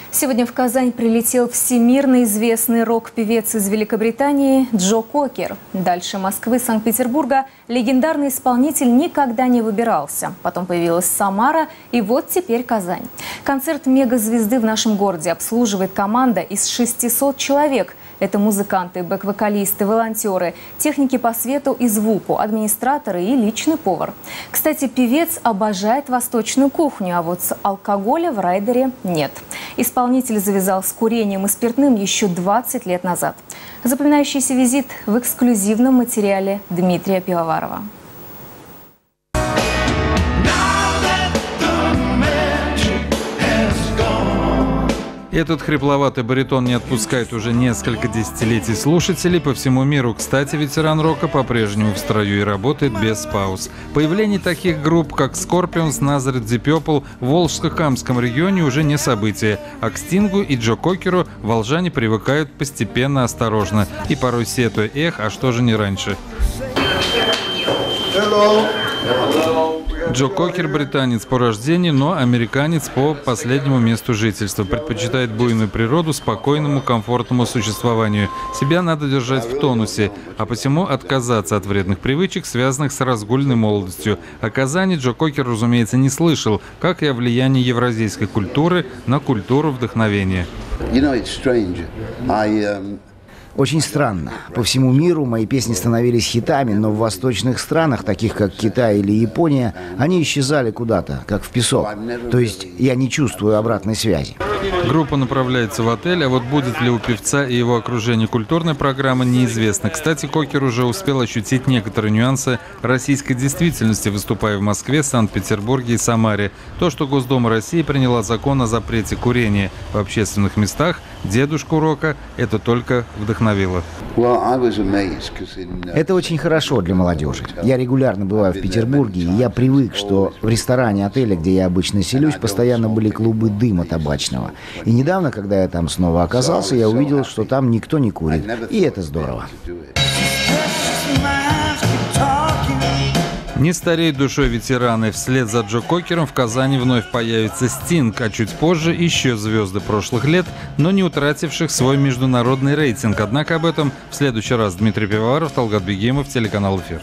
Сегодня в Казань прилетел всемирно известный рок-певец из Великобритании Джо Кокер. Дальше Москвы, Санкт-Петербурга легендарный исполнитель никогда не выбирался. Потом появилась Самара и вот теперь Казань. Концерт мегазвезды в нашем городе обслуживает команда из 600 человек. Это музыканты, бэк-вокалисты, волонтеры, техники по свету и звуку, администраторы и личный повар. Кстати, певец обожает восточную кухню, а вот с алкоголя в райдере нет. Исполнитель завязал с курением и спиртным еще 20 лет назад. Запоминающийся визит в эксклюзивном материале Дмитрия Пивоварова. Этот хрипловатый баритон не отпускает уже несколько десятилетий слушателей по всему миру. Кстати, ветеран рока по-прежнему в строю и работает без пауз. Появление таких групп, как Scorpions, Nazareth, Deep Purple в Волжско-Камском регионе уже не событие. А к Стингу и Джо Кокеру волжане привыкают постепенно, осторожно. И порой сетуя: эх, а что же не раньше? Джо Кокер – британец по рождению, но американец по последнему месту жительства. Предпочитает буйную природу спокойному, комфортному существованию. Себя надо держать в тонусе, а посему отказаться от вредных привычек, связанных с разгульной молодостью. О Казани Джо Кокер, разумеется, не слышал, как и о влиянии евразийской культуры на культуру вдохновения. Очень странно. По всему миру мои песни становились хитами, но в восточных странах, таких как Китай или Япония, они исчезали куда-то, как в песок. То есть я не чувствую обратной связи. Группа направляется в отель, а вот будет ли у певца и его окружения культурная программа, неизвестно. Кстати, Кокер уже успел ощутить некоторые нюансы российской действительности, выступая в Москве, Санкт-Петербурге и Самаре. То, что Госдума России приняла закон о запрете курения в общественных местах, дедушку рока это только вдохновило. Это очень хорошо для молодежи. Я регулярно бываю в Петербурге, и я привык, что в ресторане отеля, где я обычно селюсь, постоянно были клубы дыма табачного. И недавно, когда я там снова оказался, я увидел, что там никто не курит. И это здорово. Не стареют душой ветераны. Вслед за Джо Кокером в Казани вновь появится Стинг, а чуть позже еще звезды прошлых лет, но не утративших свой международный рейтинг. Однако об этом в следующий раз. Дмитрий Пивоваров, Талгат Бегимов, телеканал «Эфир».